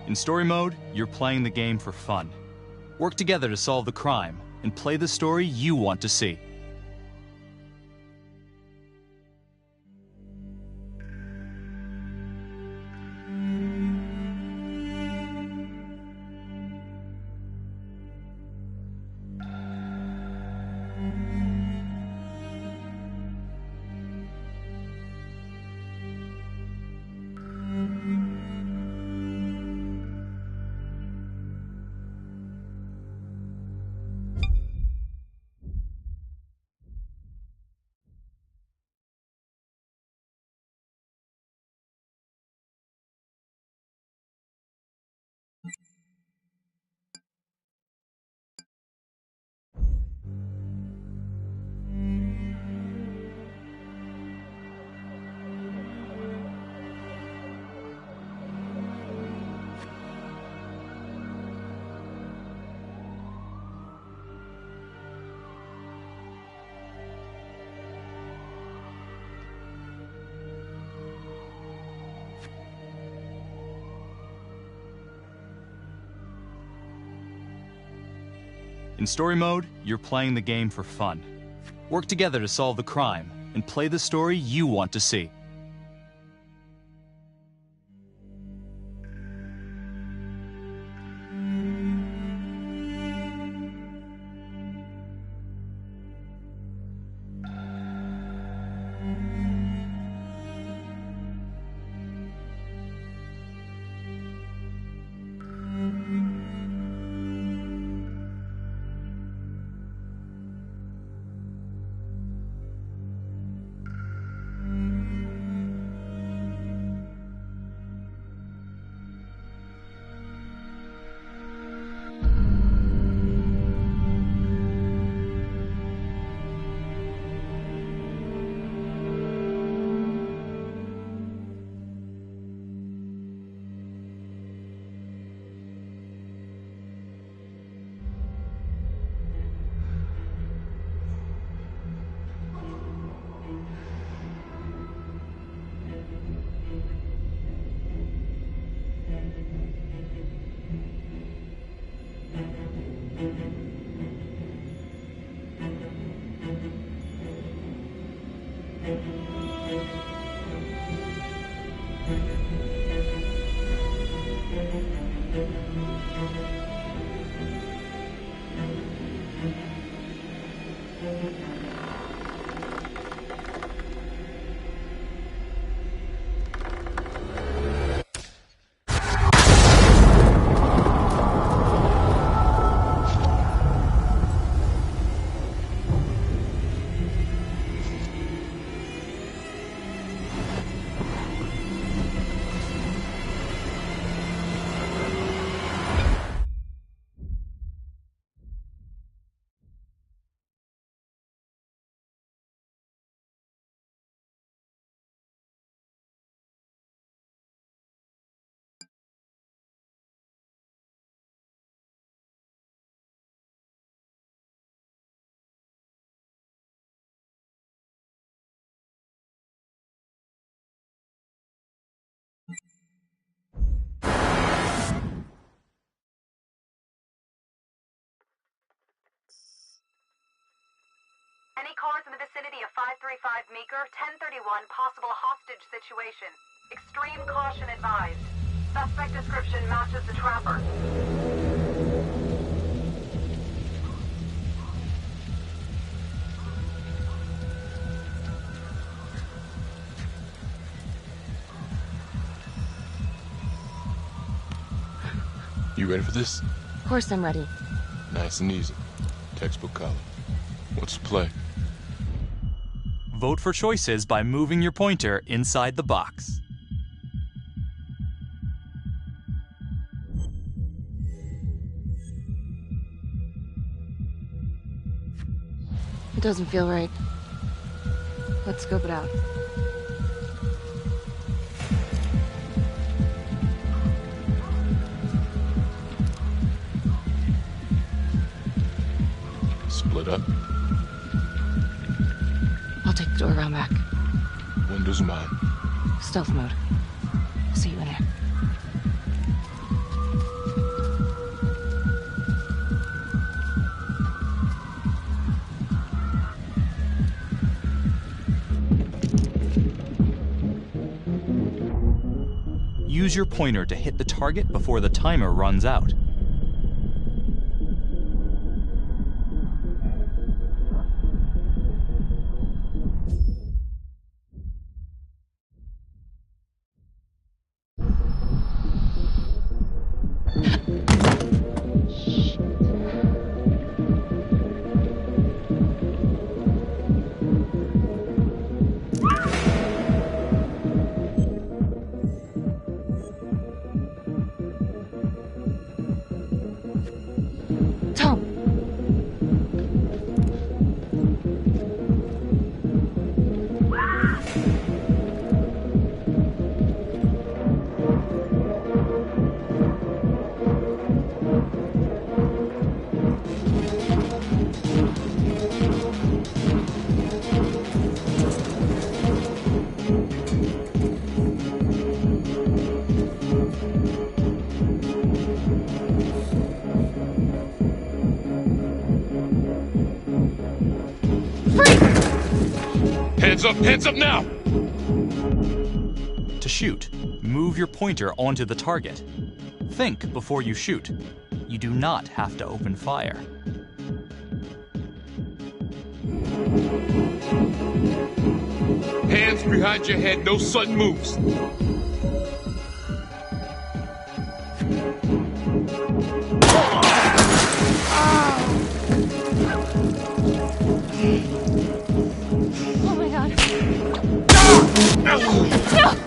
In story mode, you're playing the game for fun. Work together to solve the crime and play the story you want to see. In story mode, you're playing the game for fun. Work together to solve the crime and play the story you want to see. Any cars in the vicinity of 535 Meeker, 1031, possible hostage situation. Extreme caution advised. Suspect description matches the trapper. You ready for this? Of course I'm ready. Nice and easy. Textbook color. What's the play? Vote for choices by moving your pointer inside the box. It doesn't feel right. Let's scope it out. Split up. I'll take the door around back. Windows mine. Stealth mode. I'll see you in there. use your pointer to hit the target before the timer runs out. Hands up now! To shoot, move your pointer onto the target. Think before you shoot. You do not have to open fire. Hands behind your head, no sudden moves. Oh my god. No! Help!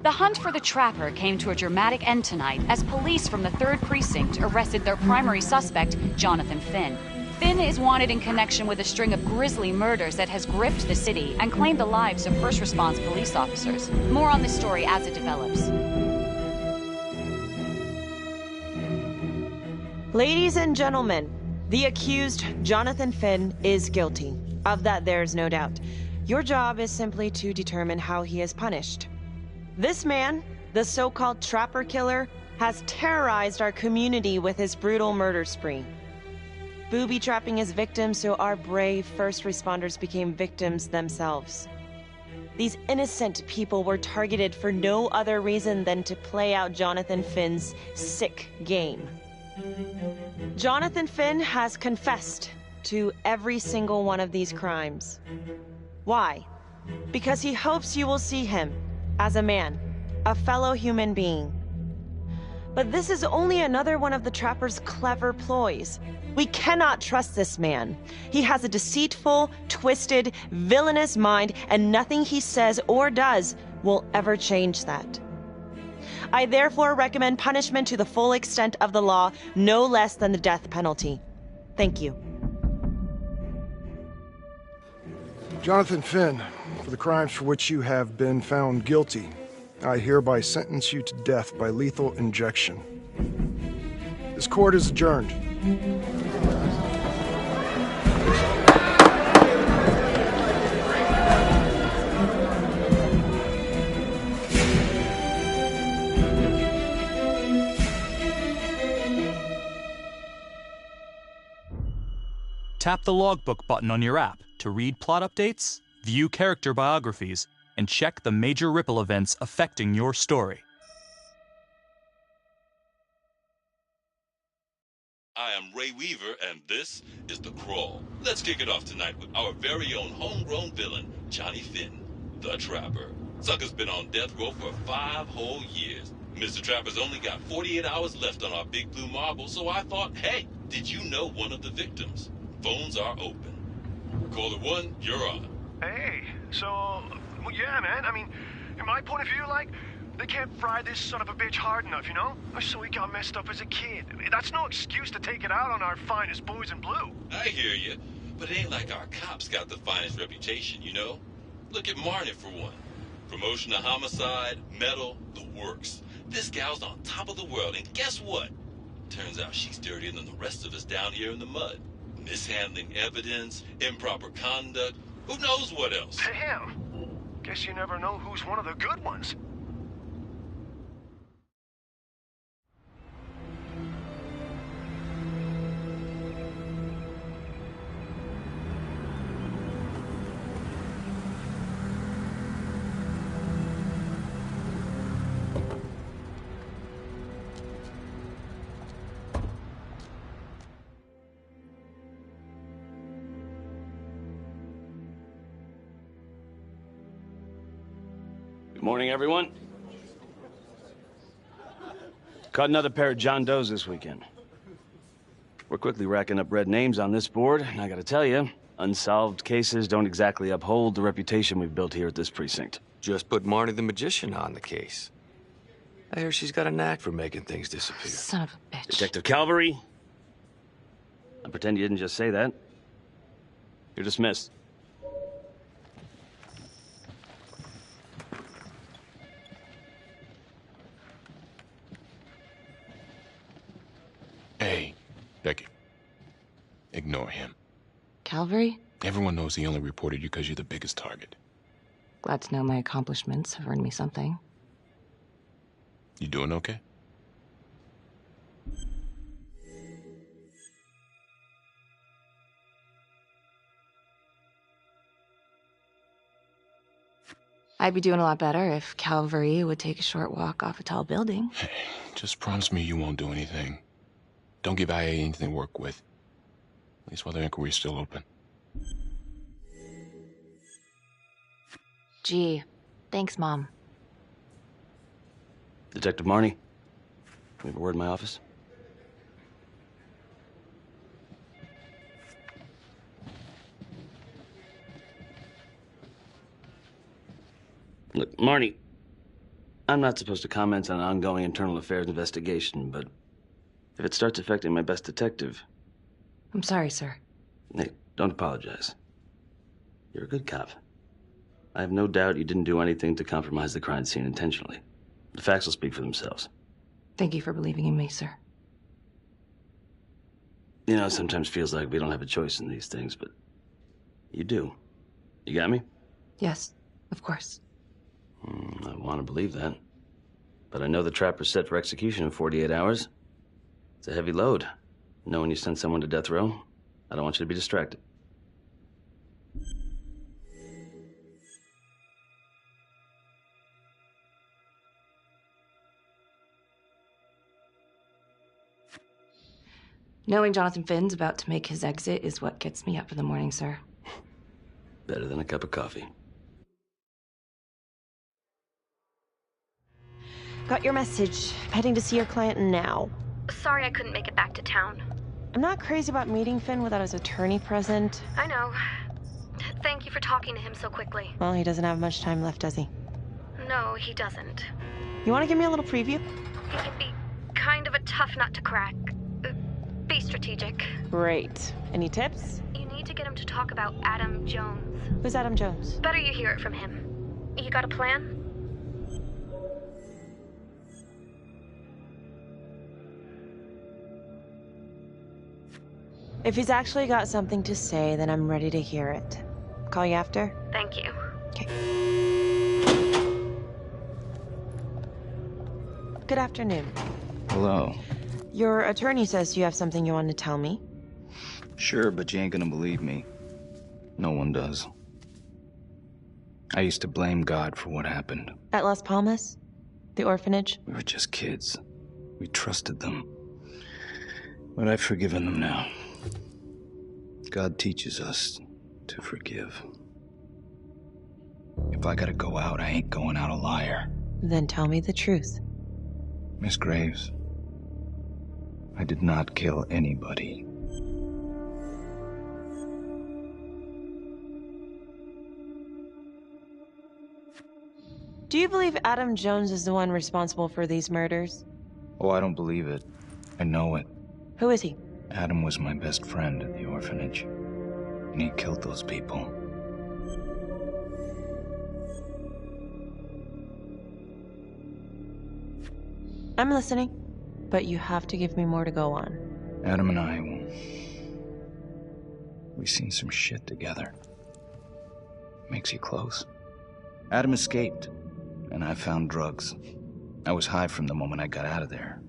The hunt for the Trapper came to a dramatic end tonight as police from the 3rd Precinct arrested their primary suspect, Jonathan Finn. Finn is wanted in connection with a string of grisly murders that has gripped the city and claimed the lives of first response police officers. More on this story as it develops. Ladies and gentlemen, the accused, Jonathan Finn, is guilty. Of that, there's no doubt. Your job is simply to determine how he is punished. This man, the so-called Trapper Killer, has terrorized our community with his brutal murder spree. Booby-trapping his victims so our brave first responders became victims themselves. These innocent people were targeted for no other reason than to play out Jonathan Finn's sick game. Jonathan Finn has confessed to every single one of these crimes. Why? Because he hopes you will see him as a man, a fellow human being. But this is only another one of the Trapper's clever ploys. We cannot trust this man. He has a deceitful, twisted, villainous mind, and nothing he says or does will ever change that. I therefore recommend punishment to the full extent of the law, no less than the death penalty. Thank you. Jonathan Finn, for the crimes for which you have been found guilty, I hereby sentence you to death by lethal injection. This court is adjourned. Tap the logbook button on your app to read plot updates, view character biographies, and check the major ripple events affecting your story. I am Ray Weaver, and this is The Crawl. Let's kick it off tonight with our very own homegrown villain, Johnny Finn, the Trapper. Sucker's been on death row for 5 whole years. Mr. Trapper's only got 48 hours left on our big blue marble, so I thought, hey, did you know one of the victims? Phones are open. Caller 1, you're on. Hey, so, well, yeah, man, I mean, in my point of view, like, they can't fry this son of a bitch hard enough, you know? So he got messed up as a kid. That's no excuse to take it out on our finest boys in blue. I hear you, but it ain't like our cops got the finest reputation, you know? Look at Marnie, for one. Promotion to homicide, medal, the works. This gal's on top of the world, and guess what? Turns out she's dirtier than the rest of us down here in the mud. Mishandling evidence, improper conduct, who knows what else? Damn. Guess you never know who's one of the good ones. Good morning, everyone. Caught another pair of John Does this weekend. We're quickly racking up red names on this board, and I gotta tell you, unsolved cases don't exactly uphold the reputation we've built here at this precinct. Just put Marnie the Magician on the case. I hear she's got a knack for making things disappear. Son of a bitch. Detective Calvary, I pretend you didn't just say that. You're dismissed. Hey, Becky. Ignore him. Calvary? Everyone knows he only reported you because you're the biggest target. Glad to know my accomplishments have earned me something. You doing okay? I'd be doing a lot better if Calvary would take a short walk off a tall building. Hey, just promise me you won't do anything. Don't give IA anything to work with. At least while the inquiry's still open. Gee, thanks, Mom. Detective Marnie, we have a word in my office. Look, Marnie, I'm not supposed to comment on an ongoing internal affairs investigation, but if it starts affecting my best detective... I'm sorry, sir. Hey, don't apologize. You're a good cop. I have no doubt you didn't do anything to compromise the crime scene intentionally. The facts will speak for themselves. Thank you for believing in me, sir. You know, it sometimes feels like we don't have a choice in these things, but you do. You got me? Yes, of course. I want to believe that. But I know the trapper's set for execution in 48 hours. It's a heavy load. Knowing you send someone to death row, I don't want you to be distracted. Knowing Jonathan Finn's about to make his exit is what gets me up in the morning, sir. Better than a cup of coffee. Got your message. Heading to see your client now. Sorry I couldn't make it back to town. I'm not crazy about meeting Finn without his attorney present. I know. Thank you for talking to him so quickly. Well, he doesn't have much time left, does he? No, he doesn't. You want to give me a little preview? He can be kind of a tough nut to crack. Be strategic. Great. Any tips? You need to get him to talk about Adam Jones. Who's Adam Jones? Better you hear it from him. You got a plan? If he's actually got something to say, then I'm ready to hear it. Call you after? Thank you. Okay. Good afternoon. Hello. Your attorney says you have something you want to tell me. Sure, but you ain't gonna believe me. No one does. I used to blame God for what happened. At Las Palmas? The orphanage? We were just kids. We trusted them. But I've forgiven them now. God teaches us to forgive. If I gotta go out, I ain't going out a liar. Then tell me the truth. Miss Graves, I did not kill anybody. Do you believe Adam Jones is the one responsible for these murders? Oh, I don't believe it. I know it. Who is he? Adam was my best friend at the orphanage, and he killed those people. I'm listening, but you have to give me more to go on. Adam and I, we've seen some shit together. Makes you close. Adam escaped, and I found drugs. I was high from the moment I got out of there.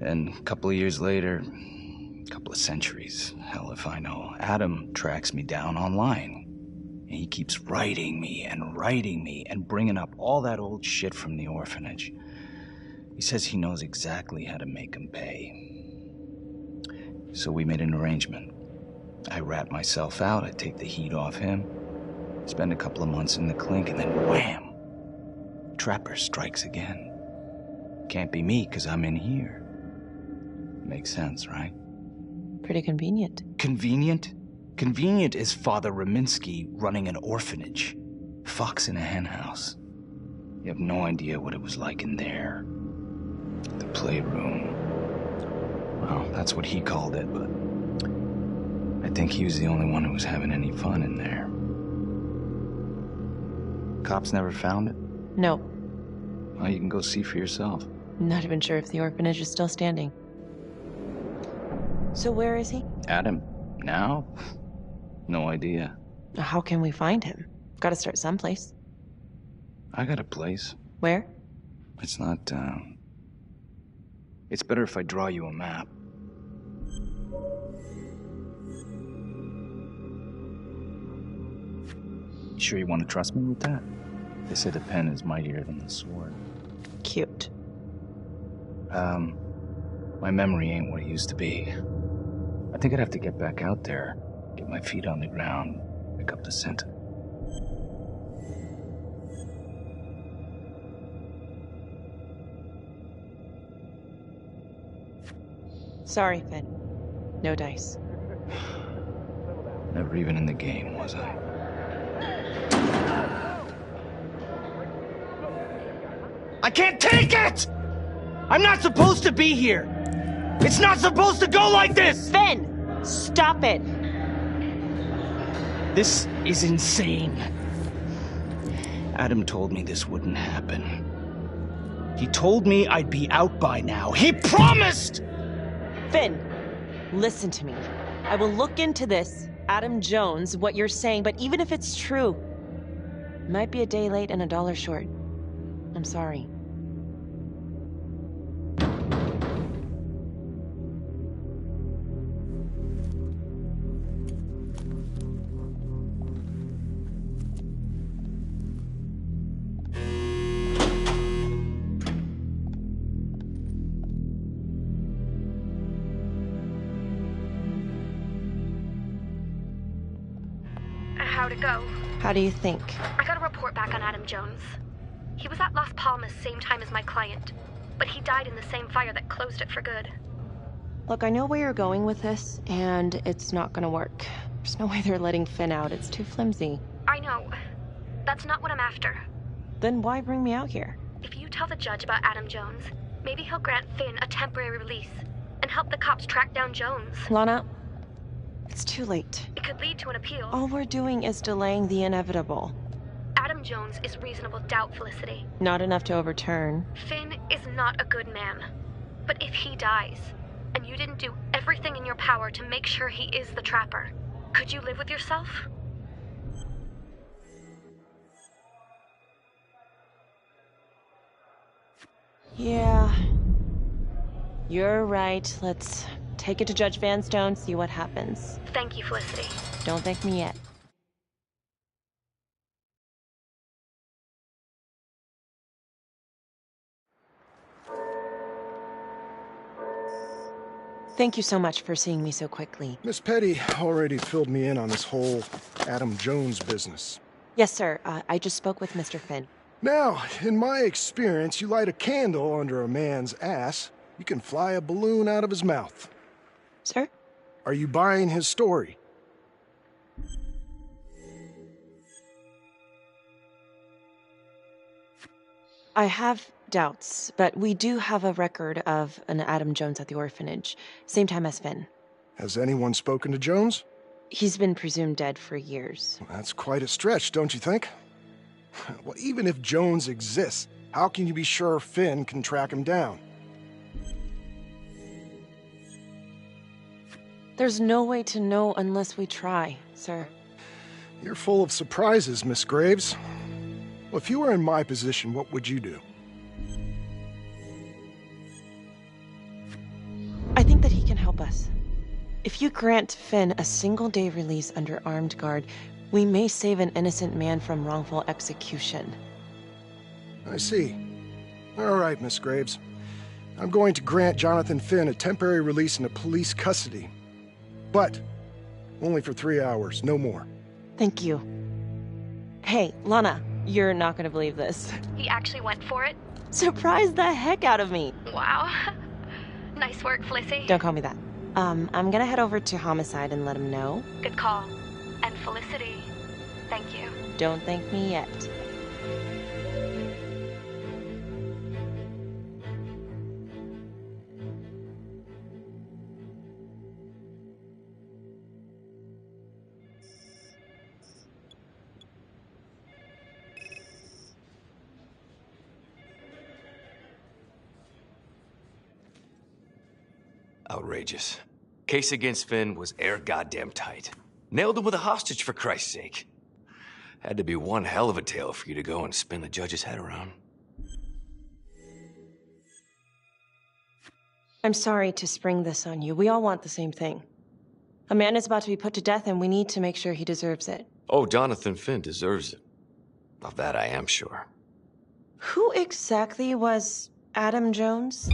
And a couple of years later, a couple of centuries, hell if I know, Adam tracks me down online. And he keeps writing me and bringing up all that old shit from the orphanage. He says he knows exactly how to make him pay. So we made an arrangement. I rat myself out, I take the heat off him, spend a couple of months in the clink, and then wham! Trapper strikes again. Can't be me, 'cause I'm in here. Makes sense, right? Pretty convenient. Convenient? Convenient is Father Raminsky running an orphanage. Fox in a henhouse. You have no idea what it was like in there. The playroom. Well, that's what he called it, but I think he was the only one who was having any fun in there. Cops never found it? No. Well, you can go see for yourself. Not even sure if the orphanage is still standing. So where is he? Adam? Now? No idea. How can we find him? Gotta start someplace. I got a place. Where? It's not, It's better if I draw you a map. Sure you want to trust me with that? They say the pen is mightier than the sword. Cute. My memory ain't what it used to be. I think I'd have to get back out there, get my feet on the ground, pick up the scent. Sorry, Finn. No dice. Never even in the game, was I? I can't take it! I'm not supposed to be here! It's not supposed to go like this! Finn! Stop it! This is insane. Adam told me this wouldn't happen. He told me I'd be out by now. He promised! Finn, listen to me. I will look into this, Adam Jones, what you're saying, but even if it's true, it might be a day late and $1 short. I'm sorry. How'd it go? How do you think? I got a report back on Adam Jones. He was at Las Palmas same time as my client, but he died in the same fire that closed it for good. Look, I know where you're going with this, and it's not gonna work. There's no way they're letting Finn out. It's too flimsy. I know. That's not what I'm after. Then why bring me out here? If you tell the judge about Adam Jones, maybe he'll grant Finn a temporary release and help the cops track down Jones. Lana, it's too late. It could lead to an appeal. All we're doing is delaying the inevitable. Adam Jones is reasonable doubt, Felicity. Not enough to overturn. Finn is not a good man. But if he dies, and you didn't do everything in your power to make sure he is the trapper, could you live with yourself? Yeah. You're right. Let's take it to Judge Van Stone, see what happens. Thank you, Felicity. Don't thank me yet. Thank you so much for seeing me so quickly. Miss Petty already filled me in on this whole Adam Jones business. Yes, sir. I just spoke with Mr. Finn. Now, in my experience, you light a candle under a man's ass, you can fly a balloon out of his mouth. Sir? Are you buying his story? I have doubts, but we do have a record of an Adam Jones at the orphanage, same time as Finn. Has anyone spoken to Jones? He's been presumed dead for years. That's quite a stretch, don't you think? Well, even if Jones exists, How can you be sure Finn can track him down? There's no way to know unless we try, sir. You're full of surprises, Miss Graves. Well, if you were in my position, what would you do? I think that he can help us. If you grant Finn a single-day release under armed guard, we may save an innocent man from wrongful execution. I see. All right, Miss Graves. I'm going to grant Jonathan Finn a temporary release into police custody. But only for 3 hours, no more. Thank you. Hey, Lana, you're not gonna believe this. He actually went for it? Surprised the heck out of me. Wow. Nice work, Flissy. Don't call me that. I'm gonna head over to Homicide and let him know. Good call. And Felicity, thank you. Don't thank me yet. Outrageous. Case against Finn was air goddamn tight. Nailed him with a hostage, for Christ's sake. Had to be one hell of a tale for you to go and spin the judge's head around. I'm sorry to spring this on you. We all want the same thing. A man is about to be put to death, and we need to make sure he deserves it. Oh, Jonathan Finn deserves it. Of that I am sure. Who exactly was Adam Jones?